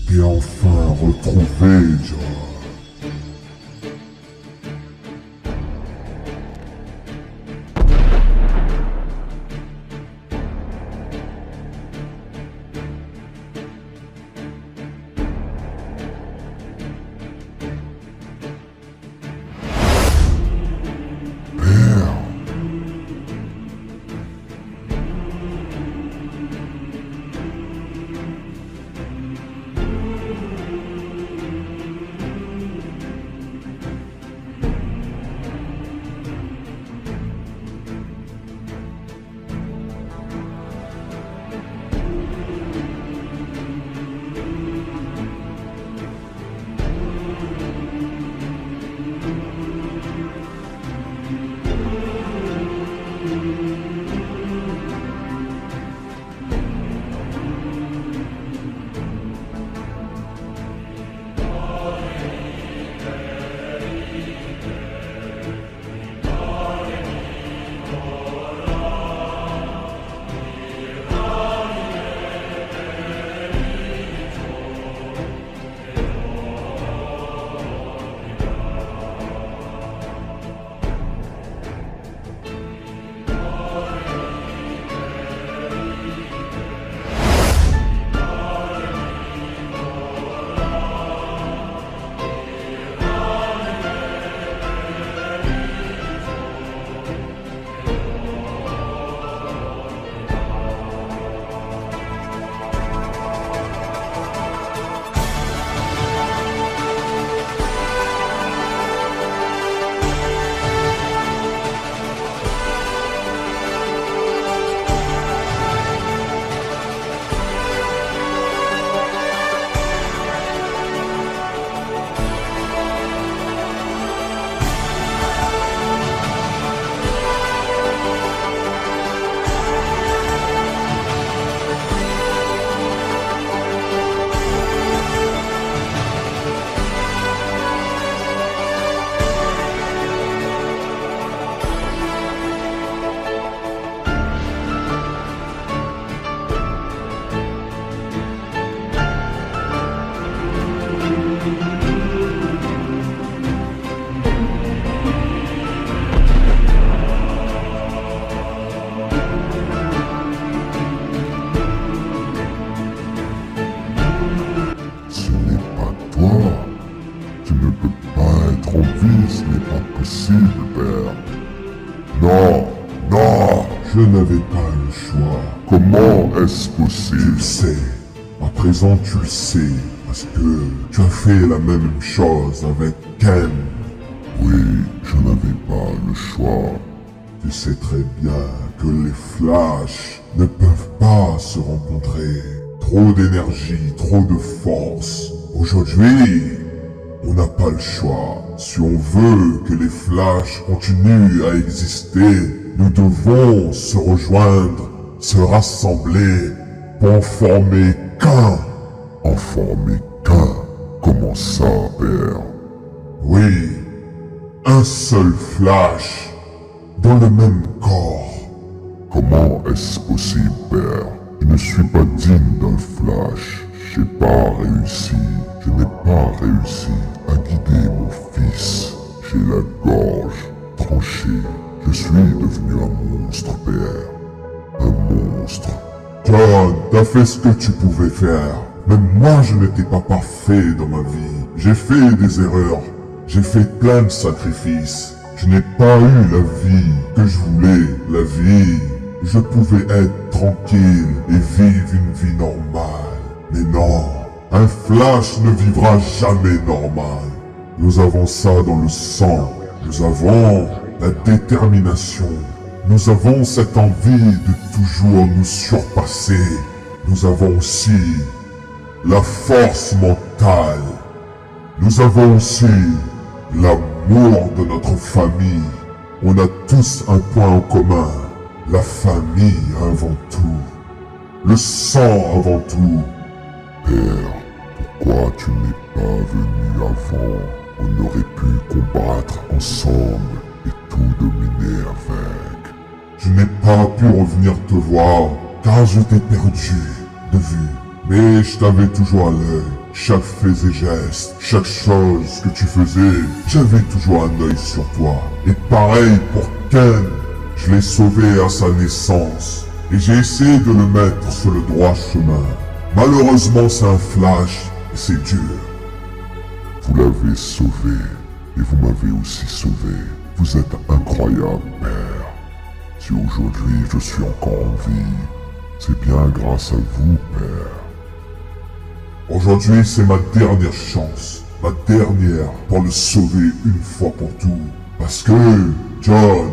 t'ai enfin retrouvé, John. Ce n'est pas possible, père. Non, non, Je n'avais pas le choix. comment est-ce Tu possible? le sais. À présent, tu le sais. Parce que tu as fait la même chose avec Ken. Oui, je n'avais pas le choix. Tu sais très bien que les Flash ne peuvent pas se rencontrer. Trop d'énergie, trop de force. Aujourd'hui, on n'a pas le choix. Si on veut que les Flash continuent à exister, nous devons se rejoindre, se rassembler pour en former qu'un. En former qu'un? Comment ça, père? Oui, un seul Flash dans le même corps. Comment est-ce possible, père? Je ne suis pas digne d'un Flash. J'ai pas réussi. Je n'ai pas réussi à guider mon fils. J'ai la gorge tranchée. Je suis devenu un monstre, père. Un monstre. John, t'as fait ce que tu pouvais faire. Même moi, je n'étais pas parfait dans ma vie. J'ai fait des erreurs. J'ai fait plein de sacrifices. Je n'ai pas eu la vie que je voulais. La vie, je pouvais être tranquille et vivre une vie normale. Mais non, un Flash ne vivra jamais normal. Nous avons ça dans le sang. Nous avons la détermination. Nous avons cette envie de toujours nous surpasser. Nous avons aussi la force mentale. Nous avons aussi l'amour de notre famille. On a tous un point en commun. La famille avant tout. Le sang avant tout. Père, pourquoi tu n'es pas venu avant? On aurait pu combattre ensemble et tout dominer avec. Je n'ai pas pu revenir te voir car je t'ai perdu de vue. Mais je t'avais toujours à l'œil. Chaque fait et geste, chaque chose que tu faisais, j'avais toujours un œil sur toi. Et pareil pour Ken, je l'ai sauvé à sa naissance. Et j'ai essayé de le mettre sur le droit chemin. Malheureusement, c'est un flash et c'est dur. Vous l'avez sauvé, et vous m'avez aussi sauvé. Vous êtes incroyable, Père. Si aujourd'hui je suis encore en vie, c'est bien grâce à vous, Père. Aujourd'hui, c'est ma dernière chance. Ma dernière pour le sauver une fois pour tout. Parce que, John,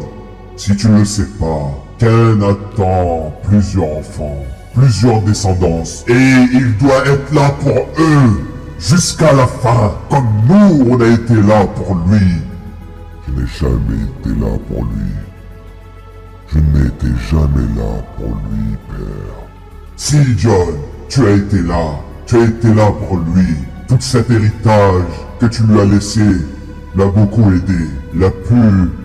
si tu ne le sais pas, Ken attend plusieurs enfants, plusieurs descendances. Et il doit être là pour eux, jusqu'à la fin, comme nous, on a été là pour lui. Je n'ai jamais été là pour lui. Je n'étais jamais là pour lui, Père. Si, John, tu as été là. Tu as été là pour lui. Tout cet héritage que tu lui as laissé l'a beaucoup aidé. Il a pu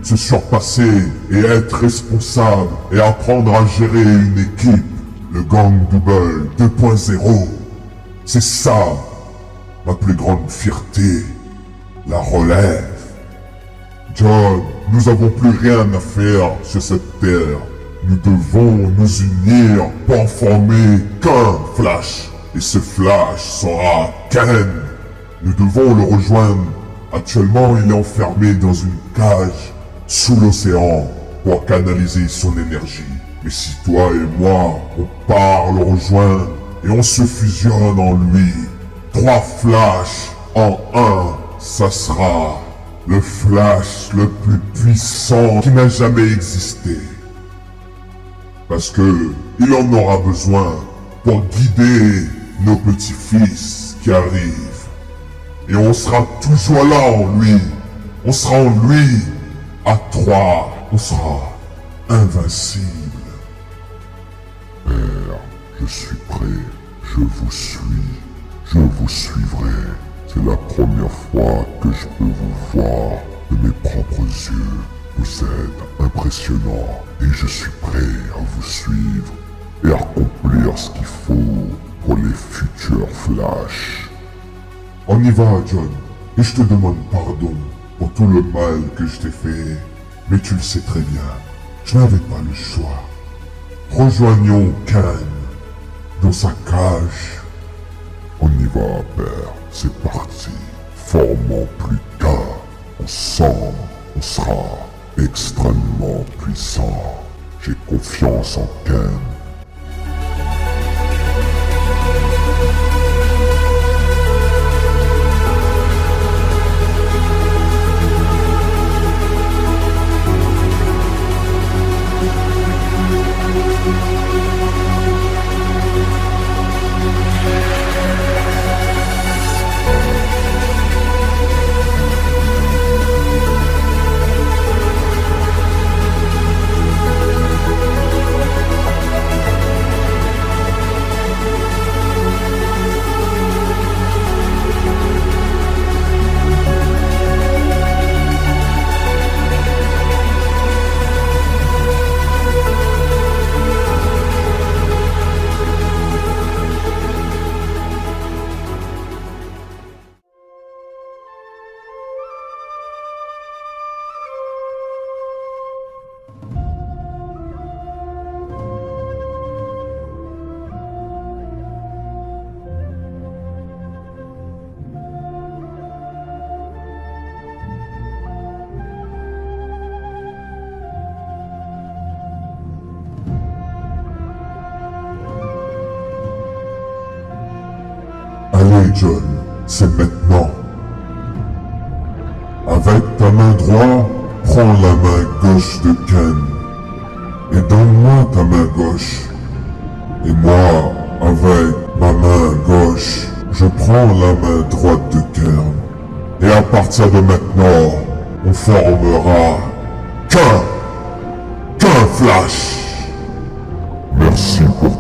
se surpasser et être responsable et apprendre à gérer une équipe. Le gang Double 2.0. C'est ça, ma plus grande fierté. La relève. John, nous n'avons plus rien à faire sur cette terre. Nous devons nous unir pour former qu'un Flash. Et ce Flash sera Ken. Nous devons le rejoindre. Actuellement, il est enfermé dans une cage sous l'océan pour canaliser son énergie. Mais si toi et moi, on part le rejoindre et on se fusionne en lui, 3 Flashs en un, ça sera le Flash le plus puissant qui n'a jamais existé. Parce que il en aura besoin pour guider nos petits-fils qui arrivent. Et on sera toujours là en lui. On sera en lui. À 3, on sera invincible. Père, je suis prêt. Je vous suis. Je vous suivrai. C'est la première fois que je peux vous voir de mes propres yeux. Vous êtes impressionnant et je suis prêt à vous suivre et à accomplir ce qu'il faut pour les futurs Flash. On y va, John. Et je te demande pardon pour tout le mal que je t'ai fait. Mais tu le sais très bien, je n'avais pas le choix. Rejoignons Ken dans sa cage. On y va, Père. C'est parti. Formons plus qu'un. Ensemble, on sera extrêmement puissant. J'ai confiance en Ken. Allez, John, c'est maintenant. Avec ta main droite, prends la main gauche de Ken. Et donne-moi ta main gauche. Et moi, avec ma main gauche, je prends la main droite de Ken. Et à partir de maintenant, on formera qu'un Flash. Merci pour